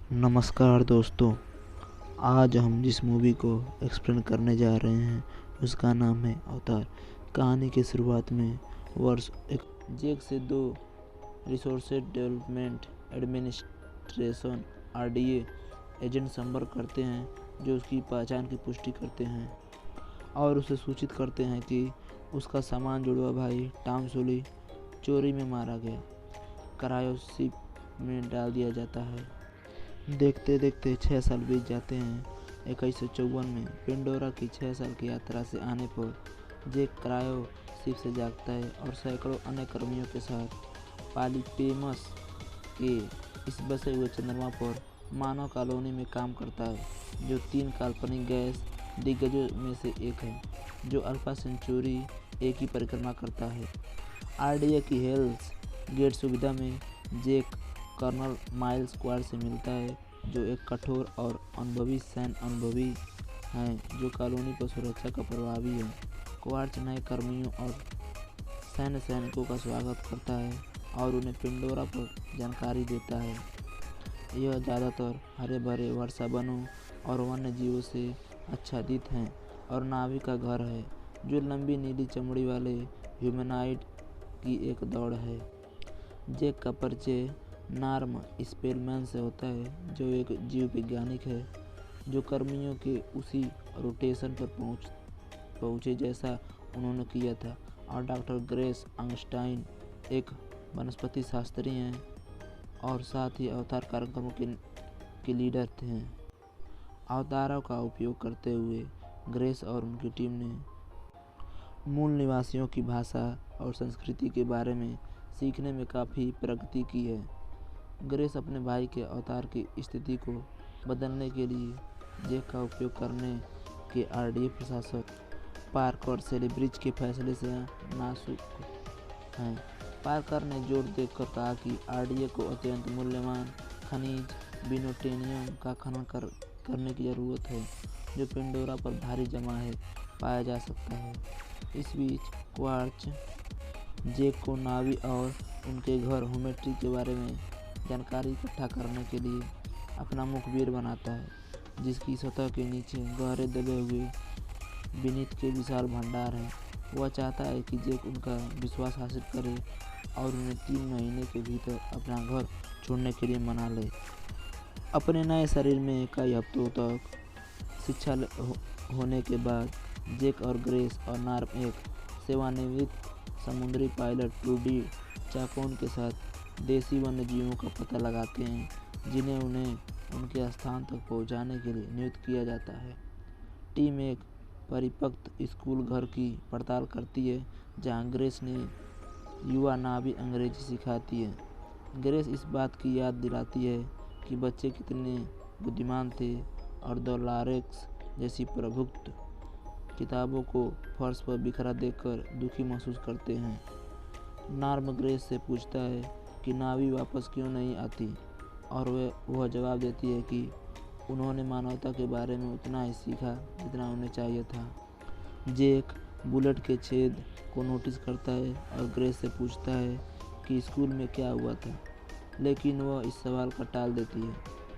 नमस्कार दोस्तों, आज हम जिस मूवी को एक्सप्लेन करने जा रहे हैं उसका नाम है अवतार। कहानी की शुरुआत में वर्ष एक जेक से दो resource development administration RDA agent संपर्क करते हैं, जो उसकी पहचान की पुष्टि करते हैं और उसे सूचित करते हैं कि उसका सामान जुड़वा भाई टॉम सोली चोरी में मारा गया। क्रायोशिप में डाल दिया जाता है। देखते देखते 6 साल बीत जाते हैं। 2154 में पेंडोरा की 6 साल की यात्रा से आने पर जेक क्रायो शिप से जागता है और सैकड़ों अन्य कर्मियों के साथ पालीपेमस के इस बसे हुए चंद्रमा पर मानव कॉलोनी में काम करता है, जो 3 काल्पनिक गैस दिग्गजों में से एक है, जो अल्फा सेंचुरी ए की परिक्रमा करता है। आरडीए की हेल्स गेट सुविधा में जेक कर्नल माइल्स क्वार्ड से मिलता है, जो एक कठोर और अनुभवी सैन्य अनुभवी हैं, जो कॉलोनी पर सुरक्षा का प्रभावी है। क्वार्ड नए कर्मियों और सैन्य सैनिकों का स्वागत करता है और उन्हें पेंडोरा पर जानकारी देता है। यह ज़्यादातर हरे भरे वर्षावनों और वन्य जीवों से आच्छादित है और नावी का घर है, जो लंबी नीली चमड़ी वाले ह्यूमनाइड की एक दौड़ है। जेक का परिचय नॉर्म स्पेलमैन से होता है, जो एक जीव वैज्ञानिक है, जो कर्मियों के उसी रोटेशन पर पहुँचे जैसा उन्होंने किया था, और डॉक्टर ग्रेस अंगस्टाइन एक वनस्पति शास्त्री हैं और साथ ही अवतार कार्यक्रमों के लीडर थे। अवतारों का उपयोग करते हुए ग्रेस और उनकी टीम ने मूल निवासियों की भाषा और संस्कृति के बारे में सीखने में काफ़ी प्रगति की है। ग्रेस अपने भाई के अवतार की स्थिति को बदलने के लिए जेक का उपयोग करने के आरडीए प्रशासक पार्कर सेलिब्रिज के फैसले से नासुक हैं। पार्कर ने जोर देकर कहा कि आरडीए को अत्यंत मूल्यवान खनिज विनोटेनियम का खनन करने की ज़रूरत है, जो पेंडोरा पर भारी जमा है पाया जा सकता है। इस बीच क्वार्च जेक को नावी और उनके घर ह्यूमेट्री के बारे में जानकारी इकट्ठा करने के लिए अपना मुखबिर बनाता है, जिसकी सतह के नीचे गहरे दबे हुए विनीत के विशाल भंडार हैं। वह चाहता है कि जेक उनका विश्वास हासिल करे और उन्हें 3 महीने के भीतर अपना घर छोड़ने के लिए मना ले। अपने नए शरीर में कई हफ्तों तक शिक्षा होने के बाद जेक और ग्रेस और नॉर्म एक सेवानिवृत्त समुद्री पायलट ट्रूडी चाकोन के साथ देसी वन्य जीवों का पता लगाते हैं, जिन्हें उन्हें उनके स्थान तक पहुंचाने के लिए नियुक्त किया जाता है। टीम एक परित्यक्त स्कूल घर की पड़ताल करती है, जहां ग्रेस ने युवा नावी अंग्रेजी सिखाती है। ग्रेस इस बात की याद दिलाती है कि बच्चे कितने बुद्धिमान थे और द लॉरेक्स जैसी प्रभुत्व किताबों को फर्श पर बिखरा देखकर दुखी महसूस करते हैं। नॉर्म ग्रेस से पूछता है कि नावी वापस क्यों नहीं आती, और वह जवाब देती है कि उन्होंने मानवता के बारे में उतना ही सीखा जितना उन्हें चाहिए था। जेक बुलेट के छेद को नोटिस करता है और ग्रेस से पूछता है कि स्कूल में क्या हुआ था, लेकिन वह इस सवाल का टाल देती है।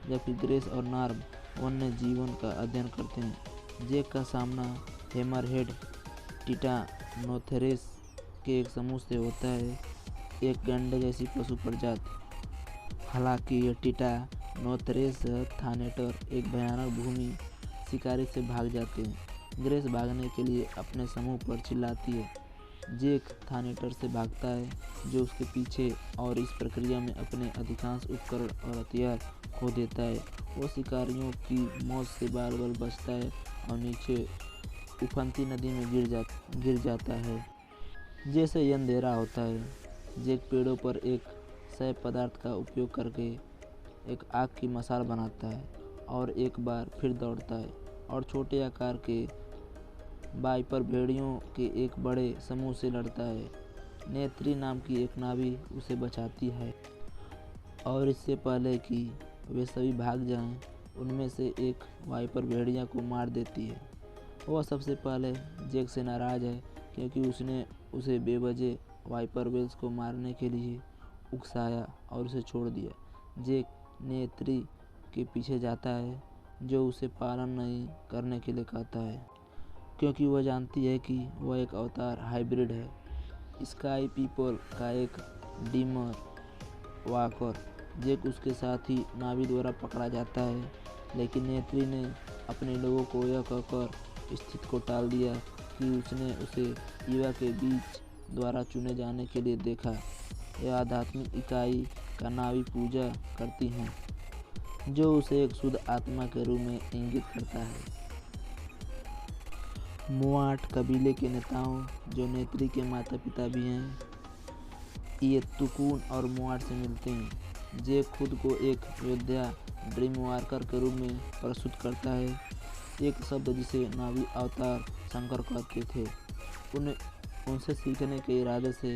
जबकि ग्रेस और नॉर्म वन्य जीवन का अध्ययन करते हैं, जेक का सामना हैमरहेड टिटानोथेरेस के एक समूह से होता है, एक गैंडे जैसी पशु प्रजाति। हालांकि यह टिटानोथेरेस थानेटर एक भयानक भूमि शिकारी से भाग जाते हैं। ग्रेस भागने के लिए अपने समूह पर चिल्लाती है। जेक थानेटर से भागता है, जो उसके पीछे, और इस प्रक्रिया में अपने अधिकांश उपकरण और हथियार खो देता है। वो शिकारियों की मौत से बाल बाल बचता है और नीचे उफनती नदी में गिर जाता है। जैसे ही अंधेरा होता है, जेक पेड़ों पर एक शैव पदार्थ का उपयोग करके एक आग की मशाल बनाता है और एक बार फिर दौड़ता है और छोटे आकार के वाइपर भेड़ियों के एक बड़े समूह से लड़ता है। नेत्री नाम की एक नावी उसे बचाती है और इससे पहले कि वे सभी भाग जाएं, उनमें से एक वाइपर भेड़िया को मार देती है। वह सबसे पहले जेक से नाराज़ है, क्योंकि उसने उसे बेवजह वाइपर वेल्स को मारने के लिए उकसाया और उसे छोड़ दिया। जेक नेत्री के पीछे जाता है, जो उसे पालन नहीं करने के लिए कहता है, क्योंकि वह जानती है कि वह एक अवतार हाइब्रिड है। स्काई पीपल का एक डीमर वाकर जेक उसके साथ ही नावी द्वारा पकड़ा जाता है, लेकिन नेत्री ने अपने लोगों को यह कहकर स्थिति को टाल दिया कि उसने उसे ईवा के बीच द्वारा चुने जाने के लिए देखा। यह आध्यात्मिक इकाई का नावी पूजा करती हैं, जो उसे एक शुद्ध आत्मा के रूप में इंगित करता है। मोआट कबीले के नेताओं, जो नेत्री के माता पिता भी हैं, ये तुकून और मोआट से मिलते हैं। जेक खुद को एक योद्धा ड्रीम वाकर के रूप में प्रस्तुत करता है, एक शब्द जिसे नावी अवतार शंकर कहते थे। उनसे सीखने के इरादे से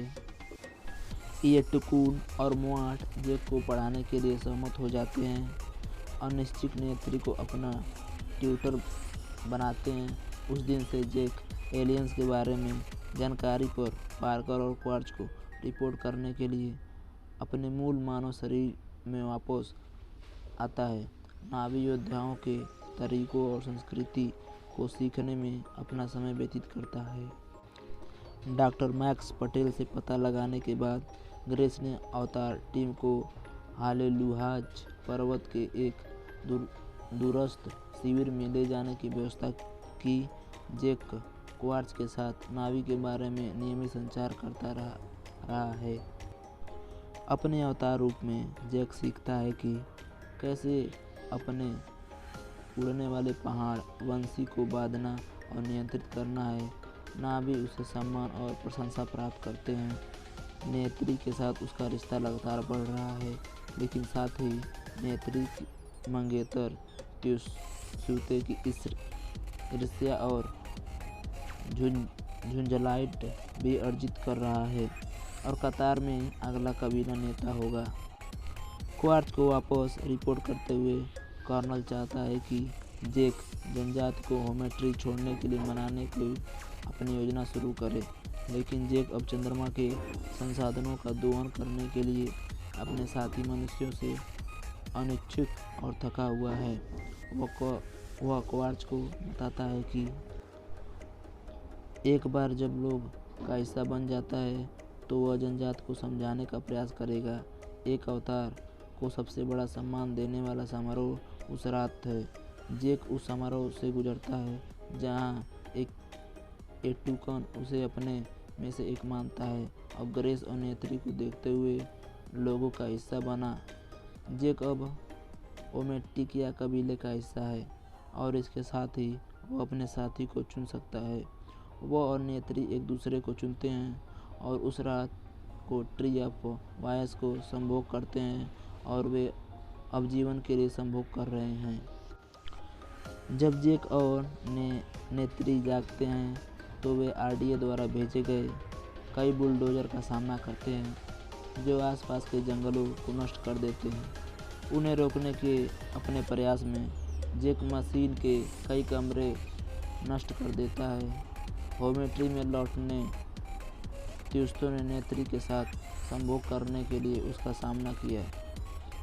ये टुकून और मोआट जेक को पढ़ाने के लिए सहमत हो जाते हैं। अनिश्चित नेत्री को अपना ट्यूटर बनाते हैं। उस दिन से जेक एलियंस के बारे में जानकारी पर पार्कर और क्वार्ट्ज को रिपोर्ट करने के लिए अपने मूल मानव शरीर में वापस आता है। नावी योद्धाओं के तरीकों और संस्कृति को सीखने में अपना समय व्यतीत करता है। डॉक्टर मैक्स पटेल से पता लगाने के बाद ग्रेस ने अवतार टीम को हालेलुहाज पर्वत के एक दूरस्थ शिविर में ले जाने की व्यवस्था की। जेक क्वार्ट्ज के साथ नावी के बारे में नियमित संचार करता रहा है। अपने अवतार रूप में जेक सीखता है कि कैसे अपने उड़ने वाले पहाड़ वंशी को बांधना और नियंत्रित करना है। नावी उसे सम्मान और प्रशंसा प्राप्त करते हैं। नेत्री के साथ उसका रिश्ता लगातार बढ़ रहा है, लेकिन साथ ही नेत्री मंगेतर त्युस्यूते की ईर्ष्या और झुंझलाहट भी अर्जित कर रहा है और कतार में अगला कबीला नेता होगा। क्वार्ट्ज को वापस रिपोर्ट करते हुए कर्नल चाहता है कि जेक जनजाति को होमेट्री छोड़ने के लिए मनाने की अपनी योजना शुरू करे, लेकिन जेक अब चंद्रमा के संसाधनों का दोहन करने के लिए अपने साथी मनुष्यों से अनिच्छुक और थका हुआ है। वह क्वार्ट्ज को बताता है कि एक बार जब लोग का हिस्सा बन जाता है तो वह जनजाति को समझाने का प्रयास करेगा। एक अवतार को सबसे बड़ा सम्मान देने वाला समारोह उस रात है। जेक उस समारोह से गुजरता है जहां एक टुकन उसे अपने में से एक मानता है और ग्रेस और नेत्री को देखते हुए लोगों का हिस्सा बना। जेक अब ओमेटिकिया कबीले का हिस्सा है और इसके साथ ही वह अपने साथी को चुन सकता है। वह और नेत्री एक दूसरे को चुनते हैं और उस रात को ट्री ऑफ वायस को संभोग करते हैं और वे अब जीवन के लिए संभोग कर रहे हैं। जब जेक और नेत्री जागते हैं तो वे आरडीए द्वारा भेजे गए कई बुलडोजर का सामना करते हैं, जो आसपास के जंगलों को नष्ट कर देते हैं। उन्हें रोकने के अपने प्रयास में जेक मशीन के कई कमरे नष्ट कर देता है। होमेट्री में लौटने त्युस्तो ने नेत्री के साथ संभोग करने के लिए उसका सामना किया।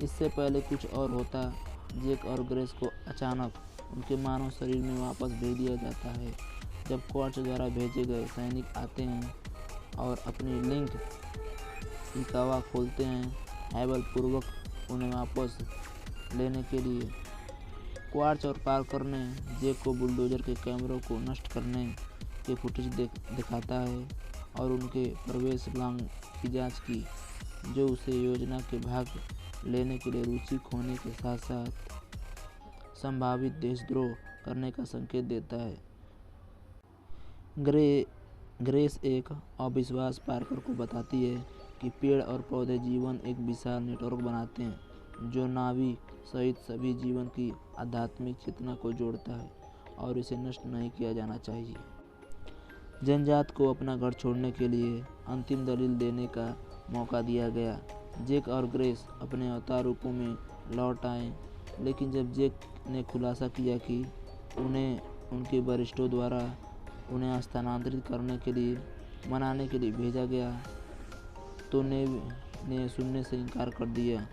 इससे पहले कुछ और होता, जेक और ग्रेस को अचानक उनके मानव शरीर में वापस भेज दिया जाता है। जब क्वार्ट्ज द्वारा भेजे गए सैनिक आते हैं और अपनी लिंक इकावा खोलते हैं, हैबल पूर्वक उन्हें वापस लेने के लिए। क्वार्ट्ज और पार्कर ने जेक को बुलडोजर के कैमरों को नष्ट करने के फुटेज दिखाता है और उनके प्रवेश ब्लॉग की जांच की, जो उसे योजना के भाग लेने के लिए रुचि खोने के साथ साथ संभावित देशद्रोह करने का संकेत देता है। ग्रेस एक अविश्वास पार्कर को बताती है कि पेड़ और पौधे जीवन एक विशाल नेटवर्क बनाते हैं, जो नावी सहित सभी जीवन की आध्यात्मिक चेतना को जोड़ता है और इसे नष्ट नहीं किया जाना चाहिए। जनजाति को अपना घर छोड़ने के लिए अंतिम दलील देने का मौका दिया गया। जेक और ग्रेस अपने अवतार रूपों में लौट आए, लेकिन जब जेक ने खुलासा किया कि उन्हें उनके वरिष्ठों द्वारा उन्हें स्थानांतरित करने के लिए मनाने के लिए भेजा गया तो ने सुनने से इनकार कर दिया।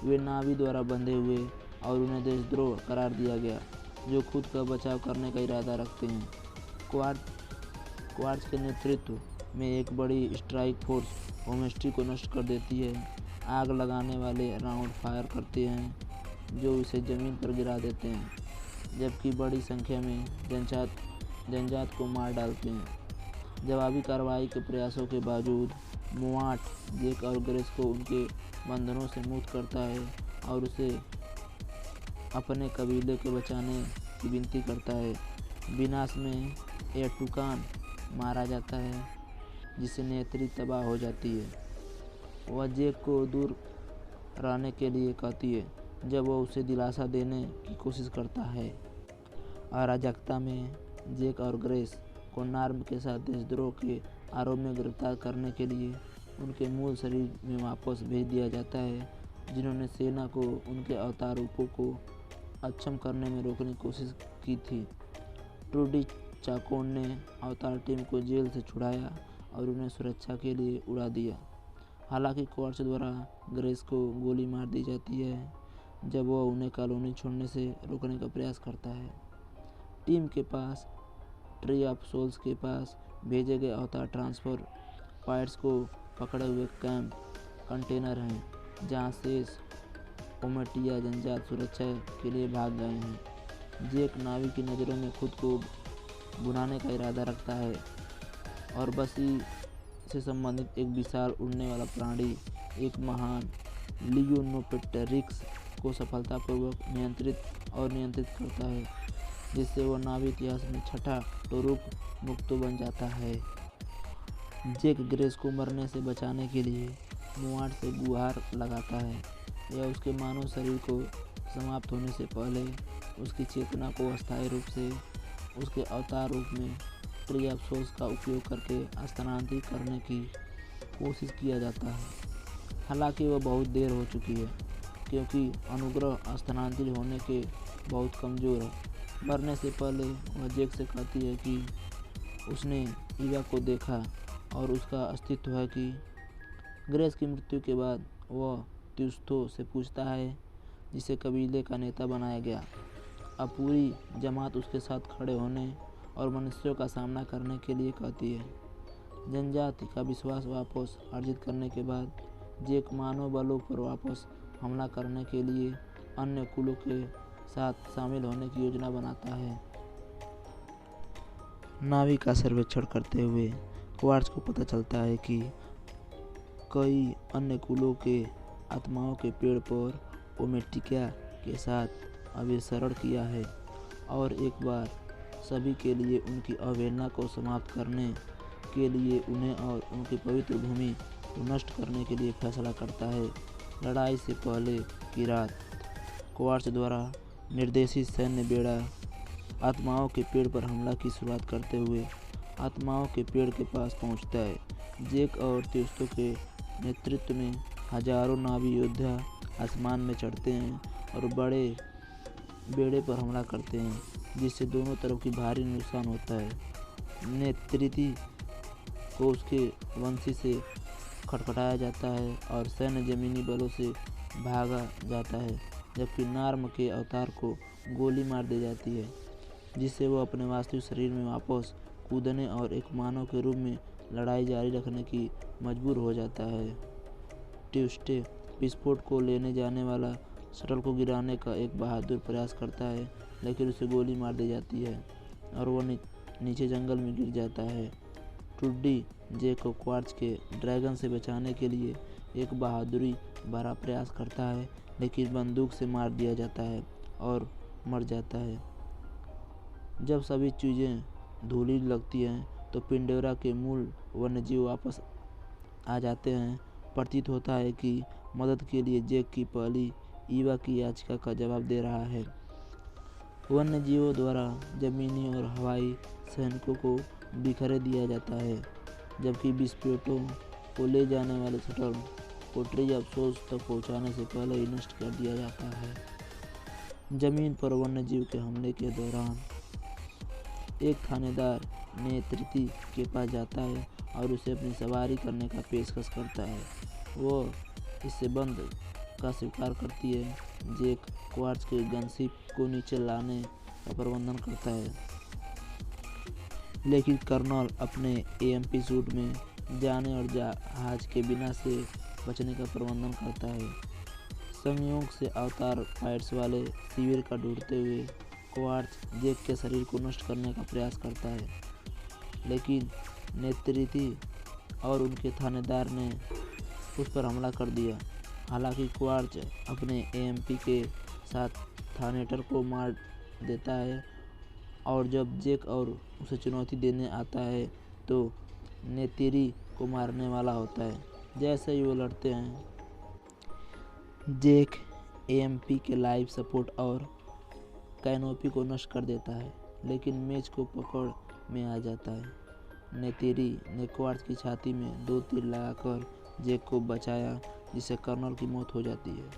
वे नावी द्वारा बंधे हुए और उन्हें देशद्रोह करार दिया गया, जो खुद का बचाव करने का इरादा रखते हैं। क्वार्ट्ज के नेतृत्व में एक बड़ी स्ट्राइक फोर्स होमेस्टी को नष्ट कर देती है। आग लगाने वाले राउंड फायर करते हैं जो उसे ज़मीन पर गिरा देते हैं, जबकि बड़ी संख्या में जनजात को मार डालते हैं। जवाबी कार्रवाई के प्रयासों के बावजूद मोवाट जेक और ग्रेस को उनके बंधनों से मुक्त करता है और उसे अपने कबीले को बचाने की विनती करता है। विनाश में एर्टुगान मारा जाता है, जिससे नेत्री तबाह हो जाती है। वह जेक को दूर रहने के लिए कहती है, जब वह उसे दिलासा देने की कोशिश करता है। अराजकता में जेक और ग्रेस को नार्म के साथ देशद्रोह के आरोप में गिरफ्तार करने के लिए उनके मूल शरीर में वापस भेज दिया जाता है, जिन्होंने सेना को उनके अवतार रूपों को अक्षम करने में रोकने की कोशिश की थी। ट्रूडी चाकोन ने अवतार टीम को जेल से छुड़ाया और उन्हें सुरक्षा के लिए उड़ा दिया। हालांकि क्वार्ट्ज द्वारा ग्रेस को गोली मार दी जाती है जब वह उन्हें कॉलोनी छोड़ने से रोकने का प्रयास करता है। टीम के पास ट्री ऑफ सोल्स के पास भेजे गए अवतार ट्रांसफर पॉइंट्स को पकड़े हुए कैंप कंटेनर हैं, जहां शेष ओमेटिया जनजात सुरक्षा के लिए भाग गए हैं। जेक नावी की नज़रों में खुद को भुनाने का इरादा रखता है और बसी से संबंधित एक विशाल उड़ने वाला प्राणी, एक महान लियोनोप्टेरिक्स को सफलतापूर्वक नियंत्रित करता है, जिससे वह नावी इतिहास में छठा टोरुक मुक्तो बन जाता है। जेक ग्रेस को मरने से बचाने के लिए मोवाट से गुहार लगाता है। यह उसके मानव शरीर को समाप्त होने से पहले उसकी चेतना को अस्थायी रूप से उसके अवतार रूप में ट्री ऑफ सोल्स का उपयोग करके स्थानांतरित करने की कोशिश किया जाता है। हालांकि वह बहुत देर हो चुकी है, क्योंकि अनुग्रह स्थानांतरित होने के बहुत कमज़ोर है। मरने से पहले वह जेक से कहती है कि उसने ईवा को देखा और उसका अस्तित्व है कि ग्रेस की मृत्यु के बाद वह त्यूस्तो से पूछता है, जिसे कबीले का नेता बनाया गया। अब पूरी जमात उसके साथ खड़े होने और मनुष्यों का सामना करने के लिए कहती है। जनजाति का विश्वास वापस अर्जित करने के बाद जेक मानव बलों पर वापस हमला करने के लिए अन्य कुलों के साथ शामिल होने की योजना बनाता है। नावी का सर्वेक्षण करते हुए क्वार्ट्ज को पता चलता है कि कई अन्य कुलों के आत्माओं के पेड़ पर ओमेटिका के साथ अभिसरण किया है और एक बार सभी के लिए उनकी अवहेलना को समाप्त करने के लिए उन्हें और उनकी पवित्र भूमि को नष्ट करने के लिए फैसला करता है। लड़ाई से पहले की रात क्वार्ट्ज द्वारा निर्देशित सैन्य बेड़ा आत्माओं के पेड़ पर हमला की शुरुआत करते हुए आत्माओं के पेड़ के पास पहुंचता है। जेक और त्यूस्तो के नेतृत्व में हजारों नावी योद्धा आसमान में चढ़ते हैं और बड़े बेड़े पर हमला करते हैं, जिससे दोनों तरफ की भारी नुकसान होता है। नेतृत्व को उसके वंशी से खटखटाया जाता है और सैन्य जमीनी बलों से भागा जाता है, जबकि नार्म के अवतार को गोली मार दी जाती है, जिससे वह अपने वास्तविक शरीर में वापस कूदने और एक मानव के रूप में लड़ाई जारी रखने की मजबूर हो जाता है। ट्यूस्टे विस्फोट को लेने जाने वाला शटल को गिराने का एक बहादुर प्रयास करता है, लेकिन उसे गोली मार दी जाती है और वह नीचे जंगल में गिर जाता है। ट्रूडी जेक को क्वार्ट्ज के ड्रैगन से बचाने के लिए एक बहादुरी भरा प्रयास करता है, लेकिन बंदूक से मार दिया जाता है और मर जाता है। जब सभी चीज़ें धूली लगती हैं तो पिंडोरा के मूल वन्यजीव वापस आ जाते हैं। प्रतीत होता है कि मदद के लिए जेक की पहली ईवा की याचिका का जवाब दे रहा है। वन्यजीवों द्वारा जमीनी और हवाई सैनिकों को बिखरे दिया जाता है, जबकि विस्फोटों को ले जाने वाले शटल को ट्री ऑफ सोल्स तक पहुंचाने से पहले ही नष्ट कर दिया जाता है। जमीन पर वन्यजीव के हमले के दौरान एक थानेदार नेतृत्व के पास जाता है और उसे अपनी सवारी करने का पेशकश करता है। वो इससे बंद का स्वीकार करती है, जेक क्वार्ट्ज के गनशिप को नीचे लाने का प्रबंधन करता है, लेकिन कर्नल अपने एएमपी सूट में जाने और जहाज के बिना से बचने का प्रबंधन करता है। संयोग से अवतार पाइट्स वाले शिविर का ढूंढते हुए क्वार्ट्ज जेक के शरीर को नष्ट करने का प्रयास करता है, लेकिन नेतृत्व और उनके थानेदार ने उस पर हमला कर दिया। हालांकि क्वार्ट्ज अपने एएमपी के साथ थानेटर को मार देता है और जब जेक और उसे चुनौती देने आता है तो नेतेरी को मारने वाला होता है। जैसे ही वो लड़ते हैं, जेक एएमपी के लाइफ सपोर्ट और कैनोपी को नष्ट कर देता है, लेकिन मेज को पकड़ में आ जाता है। नेतेरी ने क्वार्ट्ज की छाती में 2 तीर लगाकर जेक को बचाया, जिससे कर्नल की मौत हो जाती है।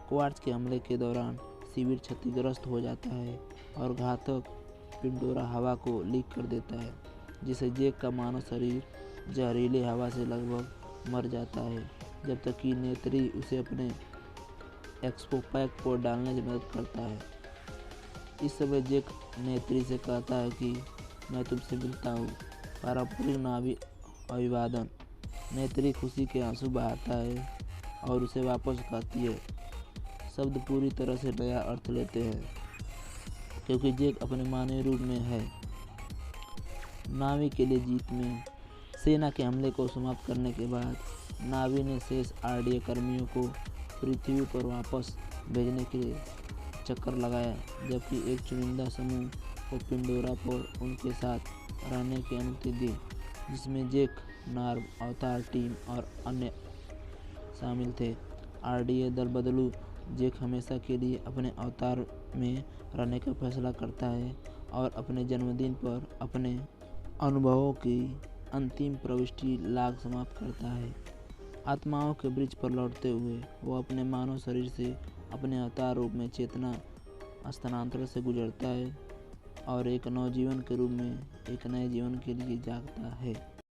क्वार्ट्ज के हमले के दौरान शिविर क्षतिग्रस्त हो जाता है और घातक पिंडोरा हवा को लीक कर देता है, जिससे जेक का मानव शरीर जहरीले हवा से लगभग मर जाता है, जब तक कि नेत्री उसे अपने एक्सपोपैक को डालने में मदद करता है। इस समय जेक नेत्री से कहता है कि मैं तुमसे मिलता हूँ। पारंपरिक नावी अभिवादन। नेत्री खुशी के आंसू बहाता है और उसे वापस कहती है। शब्द पूरी तरह से नया अर्थ लेते हैं क्योंकि जेक अपने मानवीय रूप में है। नावी के लिए जीत में सेना के हमले को समाप्त करने के बाद नावी ने शेष आरडीए कर्मियों को पृथ्वी पर वापस भेजने के लिए चक्कर लगाया, जबकि एक चुनिंदा समूह को पिंडोरा पर उनके साथ रहने की अनुमति दी, जिसमें जेक, नार्व, अवतार टीम और अन्य शामिल थे। आरडीए दल बदलू जेक हमेशा के लिए अपने अवतार में रहने का फैसला करता है और अपने जन्मदिन पर अपने अनुभवों की अंतिम प्रविष्टि लाग समाप्त करता है। आत्माओं के ब्रिज पर लौटते हुए वो अपने मानव शरीर से अपने अवतार रूप में चेतना स्थानांतरण से गुजरता है और एक नवजीवन के रूप में एक नए जीवन के लिए जागता है।